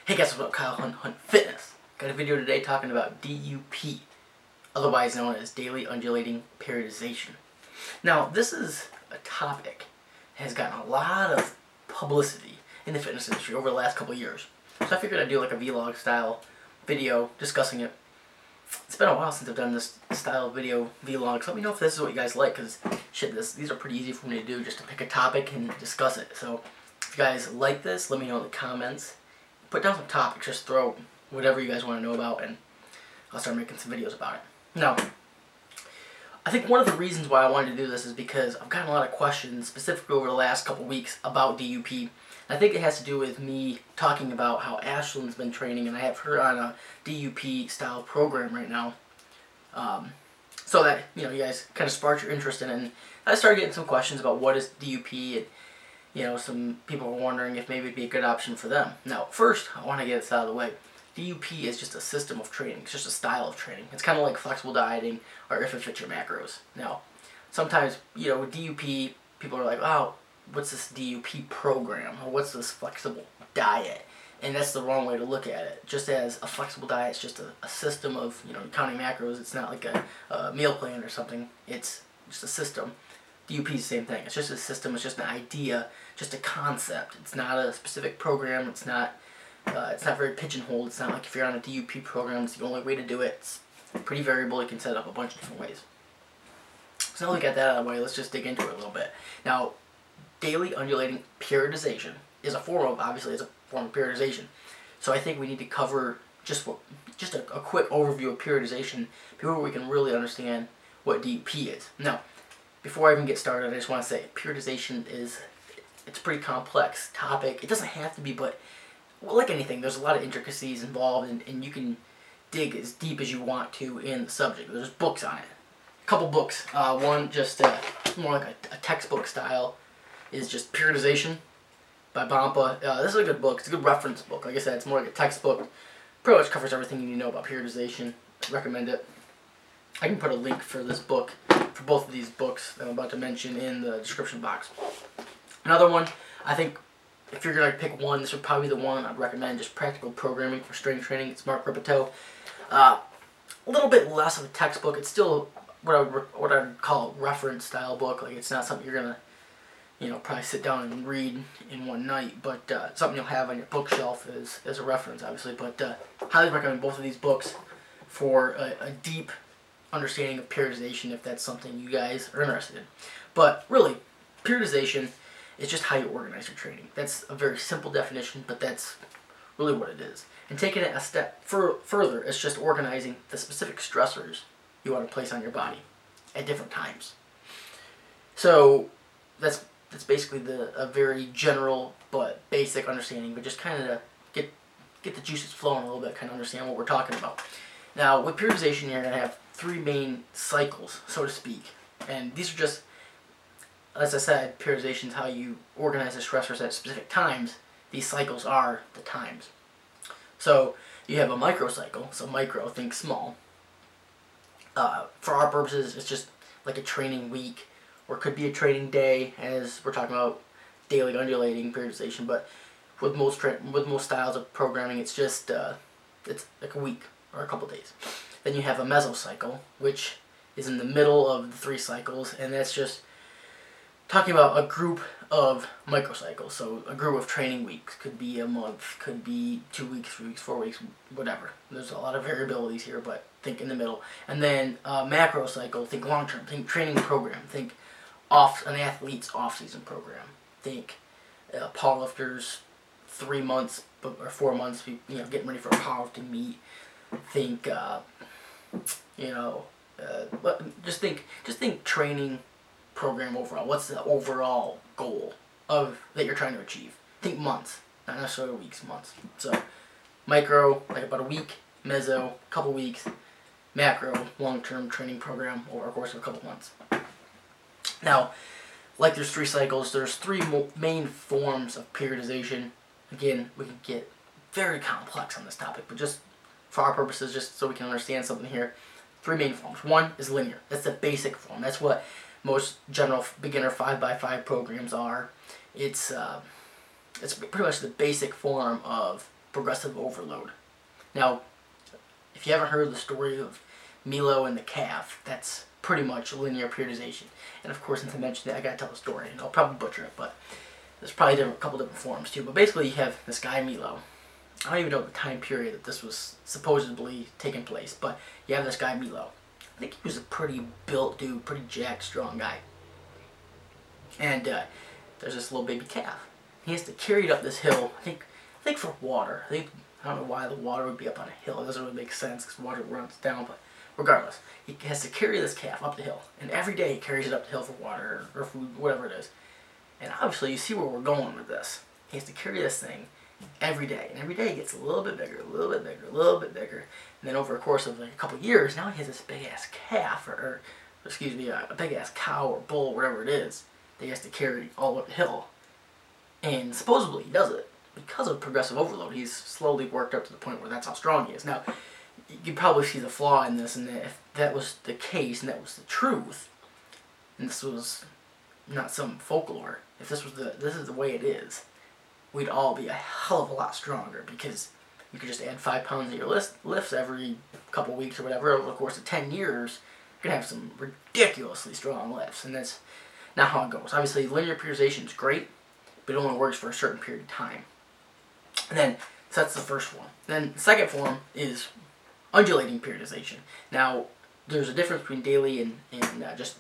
Hey guys, what's up? KyleHuntFitness. Got a video today talking about DUP, otherwise known as Daily Undulating Periodization. Now, this is a topic that has gotten a lot of publicity in the fitness industry over the last couple of years. So I figured I'd do like a vlog style video discussing it. It's been a while since I've done this style of video vlogs. Let me know if this is what you guys like, because shit, these are pretty easy for me to do, just to pick a topic and discuss it. So if you guys like this, let me know in the comments. Put down some topics, just throw whatever you guys want to know about, and I'll start making some videos about it. Now, I think one of the reasons why I wanted to do this is because I've gotten a lot of questions, specifically over the last couple weeks, about DUP. I think it has to do with me talking about how Ashlyn's been training, and I have her on a DUP style program right now. So that, you guys kind of sparked your interest in it. And I started getting some questions about what is DUP, and some people were wondering if maybe it'd be a good option for them. Now, first, I want to get this out of the way. DUP is just a system of training. It's just a style of training. It's kind of like flexible dieting or if it fits your macros. Now, sometimes, with DUP, people are like, oh, what's this DUP program? Or what's this flexible diet? And that's the wrong way to look at it. Just as a flexible diet is just a system of, counting macros. It's not like a meal plan or something. It's just a system. DUP is the same thing. It's just a system. It's just an idea, just a concept. It's not a specific program. It's not very pigeonholed. It's not like if you're on a DUP program, it's the only way to do it. It's pretty variable. You can set it up a bunch of different ways. So now we got that out of the way, let's just dig into it a little bit. Now, daily undulating periodization is a form of periodization. So I think we need to cover just a quick overview of periodization before we can really understand what DUP is. Now, before I even get started, I just want to say periodization it's a pretty complex topic. It doesn't have to be, but like anything, there's a lot of intricacies involved, and you can dig as deep as you want to in the subject. There's books on it. A couple books. One just more like a textbook style is just Periodization by Bompa. This is a good book. It's a good reference book. Like I said, it's more like a textbook. Pretty much covers everything you need to know about periodization. I recommend it. I can put a link for this book, for both of these books that I'm about to mention, in the description box. Another one, I think if you're going to pick one, this would probably be the one I'd recommend, just Practical Programming for Strength Training. It's Mark Rippetoe. A little bit less of a textbook. It's still what I'd call a reference style book. Like, it's not something you're going to, probably sit down and read in one night, but something you'll have on your bookshelf as a reference, obviously. But highly recommend both of these books for a deep understanding of periodization, if that's something you guys are interested in. But really, periodization is just how you organize your training. That's a very simple definition, but that's really what it is. And taking it a step further, it's just organizing the specific stressors you want to place on your body at different times. So that's basically a very general but basic understanding, but just kind of get the juices flowing a little bit, kind of understand what we're talking about. Now, with periodization, you're going to have three main cycles, so to speak. And these are just, as I said, periodization is how you organize the stressors at specific times. These cycles are the times. So you have a microcycle. So micro, think small. For our purposes, it's just like a training week, or it could be a training day, as we're talking about daily undulating periodization. But with most styles of programming, it's just it's like a week or a couple days. Then you have a mesocycle, which is in the middle of the three cycles, and that's just talking about a group of microcycles. So a group of training weeks. Could be a month, could be 2 weeks, 3 weeks, 4 weeks, whatever. There's a lot of variabilities here, but think in the middle. And then macro cycle, think long term, think training program, think an athlete's off-season program. Think powerlifters 3 months or 4 months, getting ready for a powerlifting meet. Think just think training program overall. What's the overall goal that you're trying to achieve? Think months, not necessarily weeks, months. So micro, like about a week. Meso, a couple weeks. Macro, long-term training program over a course of a couple months. Now, like there's three cycles, there's three main forms of periodization. Again, we can get very complex on this topic, but just for our purposes, just so we can understand something here, three main forms. One is linear. That's the basic form. That's what most general beginner 5x5 programs are. It's pretty much the basic form of progressive overload. Now, if you haven't heard the story of Milo and the calf, that's pretty much linear periodization. And of course, since I mentioned that, I gotta tell the story, and I'll probably butcher it, but there's probably a couple different forms too. But basically, you have this guy Milo. I don't even know the time period that this was supposedly taking place, but you have this guy Milo. I think he was a pretty built dude, pretty jacked, strong guy. And there's this little baby calf. He has to carry it up this hill. I think for water. I don't know why the water would be up on a hill. It doesn't really make sense because water runs down. But regardless, he has to carry this calf up the hill, and every day he carries it up the hill for water or food, whatever it is. And obviously, you see where we're going with this. He has to carry this thing every day, and every day it gets a little bit bigger, a little bit bigger, a little bit bigger. And then over a course of like a couple years, now he has this big ass calf, or excuse me, a big ass cow or bull, whatever it is, that he has to carry all up the hill. And supposedly he does it because of progressive overload. He's slowly worked up to the point where that's how strong he is. Now, you probably see the flaw in this, and if that was the case and that was the truth, and this was not some folklore, if this is the way it is, we'd all be a hell of a lot stronger, because you could just add 5 pounds to your lifts every couple weeks or whatever. Over the course of 10 years, you're going to have some ridiculously strong lifts, and that's not how it goes. Obviously, linear periodization is great, but it only works for a certain period of time. And then, so that's the first form. Then the second form is undulating periodization. Now, there's a difference between daily and just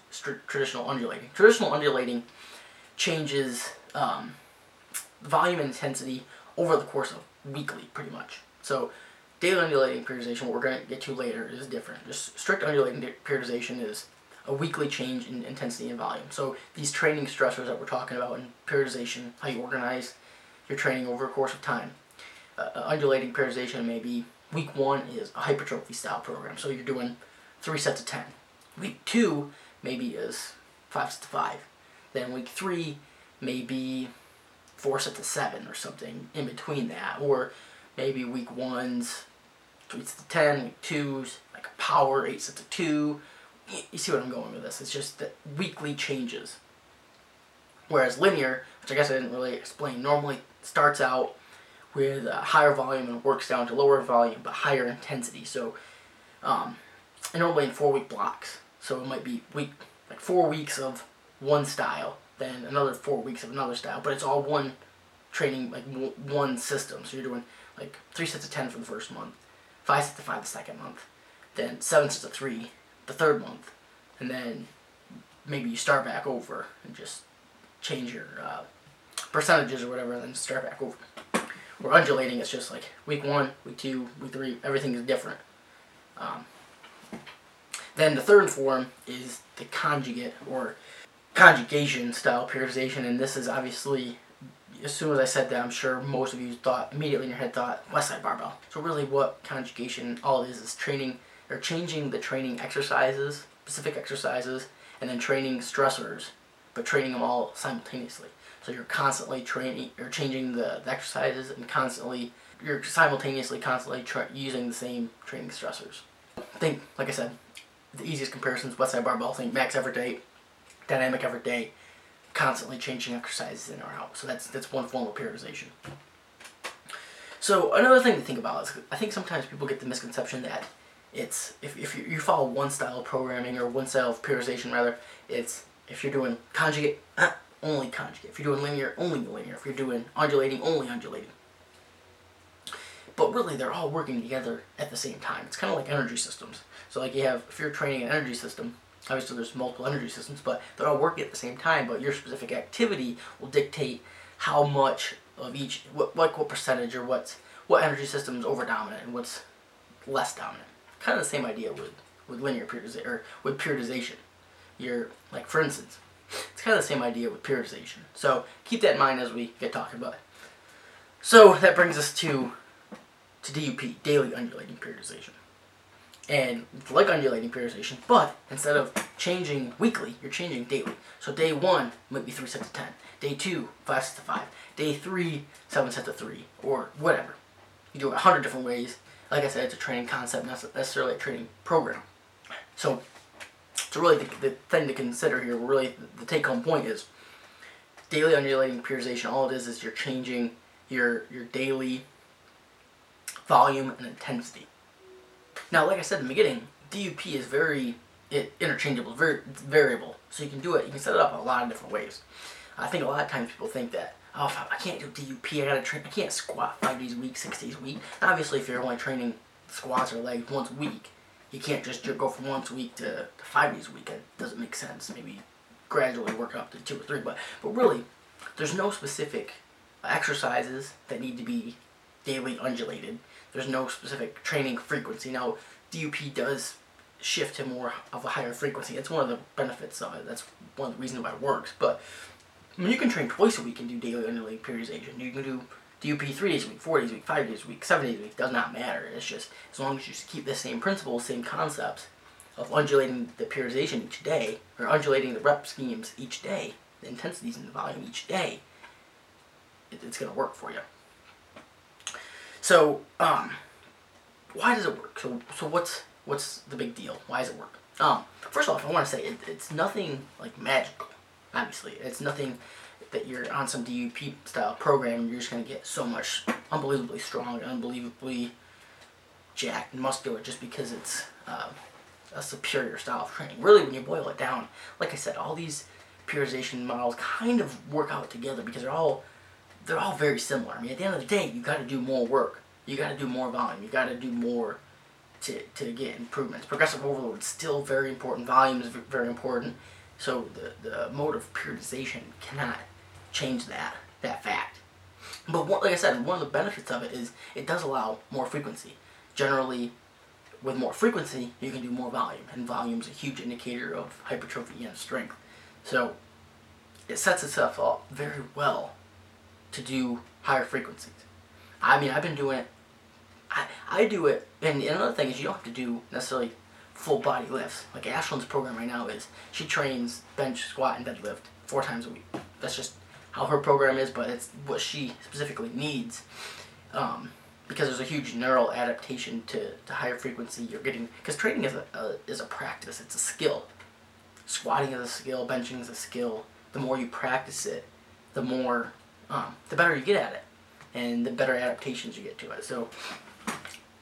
traditional undulating. Traditional undulating changes volume and intensity over the course of weekly, pretty much. So, daily undulating periodization, what we're going to get to later, is different. Just strict undulating periodization is a weekly change in intensity and volume. So these training stressors that we're talking about in periodization, how you organize your training over a course of time. Undulating periodization may be, week 1 is a hypertrophy style program, so you're doing 3 sets of 10. Week 2 maybe is 5 sets of 5. Then week 3 may be 4 sets of 7 or something in between that. Or maybe week 1's 3 sets of 10, week 2's like a power 8 sets of 2. You see what I'm going with this. It's just that weekly changes. Whereas linear, which I guess I didn't really explain, normally starts out with a higher volume and works down to lower volume but higher intensity. So, and normally in 4-week blocks. So it might be 4 weeks of one style, then another 4 weeks of another style, but it's all one training, like one system. So you're doing like 3 sets of 10 for the first month, 5 sets of 5 the second month, then 7 sets of 3 the third month, and then maybe you start back over and just change your percentages or whatever, and then start back over. Where undulating, it's just like week 1, week 2, week 3, everything is different. Then the third form is the conjugate or conjugation style periodization, and this is obviously, as soon as I said that, I'm sure most of you thought immediately in your head West Side Barbell. So really what conjugation all it is training or changing the training exercises, specific exercises, and then training stressors, but training them all simultaneously. So you're constantly training or changing the exercises, and you're simultaneously using the same training stressors. Think, like I said, the easiest comparisons, West Side Barbell, think max effort day, dynamic effort day, constantly changing exercises in or out. So that's one form of periodization. So another thing to think about is, I think sometimes people get the misconception that it's, if you follow one style of programming, or one style of periodization rather, it's if you're doing conjugate, only conjugate. If you're doing linear, only linear. If you're doing undulating, only undulating. But really, they're all working together at the same time. It's kind of like energy systems. So like if you're training an energy system, obviously there's multiple energy systems, but they're all working at the same time, but your specific activity will dictate how much of each, what percentage, or what energy system is over dominant and what's less dominant. Kind of the same idea with linear periodization, or with periodization. You're, like for instance, it's kind of the same idea with periodization. So keep that in mind as we get talking about it. So that brings us to DUP, daily undulating periodization. And it's like undulating periodization, but instead of changing weekly, you're changing daily. So day 1 might be 3 sets of 10. Day 2, 5 sets of 5. Day 3, 7 sets of 3, or whatever. You do it 100 different ways. Like I said, it's a training concept, not necessarily a training program. So really the thing to consider here, really the take-home point is daily undulating periodization. All it is you're changing your daily volume and intensity. Now, like I said in the beginning, DUP is very interchangeable, very variable. So you can do it, you can set it up in a lot of different ways. I think a lot of times people think that, oh, if I can't do DUP, I can't squat 5 days a week, 6 days a week. Obviously, if you're only training squats or legs once a week, you can't just go from once a week to 5 days a week. It doesn't make sense. Maybe gradually work up to 2 or 3, but really, there's no specific exercises that need to be daily undulated. There's no specific training frequency. Now, DUP does shift to more of a higher frequency. It's one of the benefits of it. That's one of the reasons why it works. But I mean, you can train twice a week and do daily undulating periodization. You can do DUP 3 days a week, 4 days a week, 5 days a week, 7 days a week. It does not matter. It's just as long as you just keep the same principles, same concepts of undulating the periodization each day, or undulating the rep schemes each day, the intensities and the volume each day, it's going to work for you. So, why does it work? So what's the big deal? Why does it work? First off, I want to say it's nothing like magical. Obviously, it's nothing that you're on some DUP style program and you're just going to get so much unbelievably strong, unbelievably jacked and muscular just because it's a superior style of training. Really, when you boil it down, like I said, all these periodization models kind of work out together because they're all very similar. I mean, at the end of the day, you got to do more work. You got to do more volume. You got to do more to get improvements. Progressive overload is still very important. Volume is very important. So the mode of periodization cannot change that fact. But like I said, one of the benefits of it is it does allow more frequency. Generally, with more frequency, you can do more volume, and volume is a huge indicator of hypertrophy and strength. So it sets itself up very well to do higher frequencies. I mean, I've been doing it. I do it, and another thing is you don't have to do necessarily full body lifts. Like Ashlyn's program right now is she trains bench, squat, and deadlift 4 times a week. That's just how her program is, but it's what she specifically needs. Because there's a huge neural adaptation to higher frequency you're getting. Because training is a practice. It's a skill. Squatting is a skill. Benching is a skill. The more you practice it, the better you get at it, and the better adaptations you get to it. So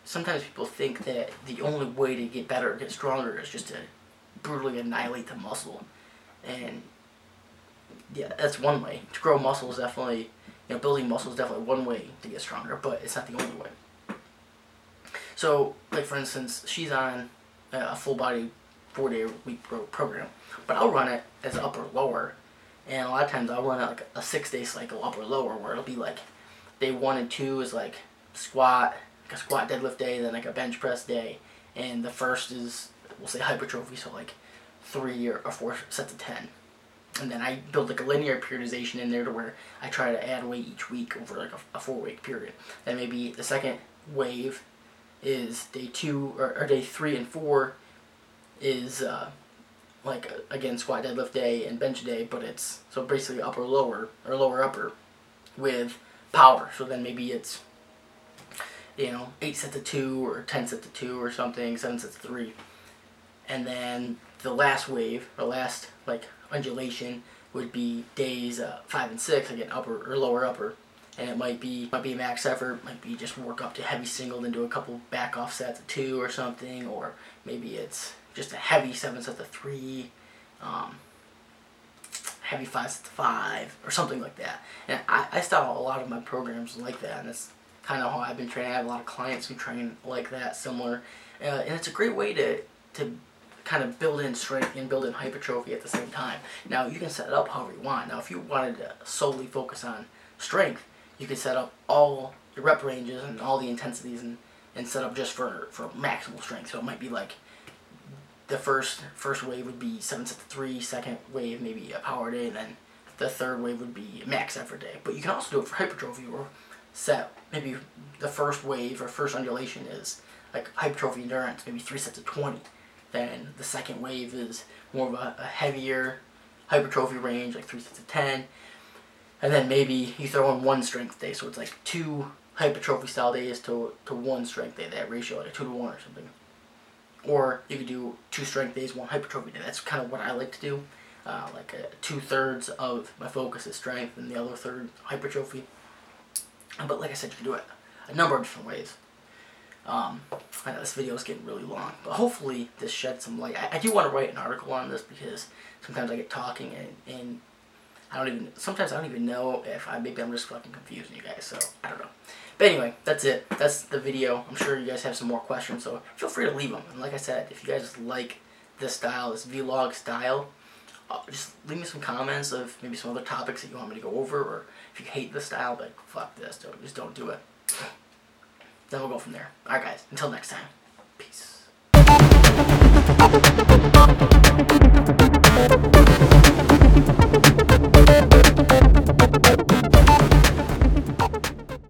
sometimes people think that the only way to get better, get stronger, is just to brutally annihilate the muscle. And yeah, that's one way. To grow muscle is definitely, building muscle is definitely one way to get stronger, but it's not the only way. So, like for instance, she's on a full body 4-day-a-week program, but I'll run it as upper lower, and a lot of times I'll run it like a 6-day cycle upper lower, where it'll be like day 1 and 2 is like squat, like a squat deadlift day, then like a bench press day, and the first is, we'll say, hypertrophy, so like 3 or 4 sets of 10. And then I build like a linear periodization in there to where I try to add weight each week over like a 4-week period. Then maybe the second wave is day 2 or day 3 and 4 is like again squat deadlift day and bench day, but it's so basically upper lower or lower upper with power. So then maybe it's 8 sets of 2 or 10 sets of 2 or something, 7 sets of 3. And then the last wave, or last like undulation, would be days 5 and 6, again upper or lower upper, and it might be a max effort, might be just work up to heavy single, then do a couple back off sets of 2 or something, or maybe it's just a heavy 7 sets of 3, heavy 5 sets of 5, or something like that. And I style a lot of my programs like that, and that's kind of how I've been training. I have a lot of clients who train like that, similar, and it's a great way to kind of build in strength and build in hypertrophy at the same time. Now, you can set it up however you want. Now, if you wanted to solely focus on strength, you could set up all your rep ranges and all the intensities and set up just for maximal strength. So it might be like the first wave would be 7 sets of 3, second wave maybe a power day, and then the third wave would be a max effort day. But you can also do it for hypertrophy, or set maybe the first wave or first undulation is like hypertrophy endurance, maybe 3 sets of 20. Then the second wave is more of a heavier hypertrophy range, like 3 sets of 10. And then maybe you throw in 1 strength day, so it's like 2 hypertrophy style days to 1 strength day, that ratio, like 2 to 1 or something. Or you could do 2 strength days, 1 hypertrophy day. That's kind of what I like to do. Like 2/3 of my focus is strength and the other third hypertrophy. But like I said, you can do it a number of different ways. I know this video is getting really long, but hopefully this sheds some light. I do want to write an article on this because sometimes I get talking and sometimes I don't even know if maybe I'm just fucking confusing you guys, so I don't know. But anyway, that's it. That's the video. I'm sure you guys have some more questions, so feel free to leave them. And like I said, if you guys like this style, this vlog style, just leave me some comments of maybe some other topics that you want me to go over, or if you hate this style, but fuck this, just don't do it. Then we'll go from there. Alright guys, until next time, peace.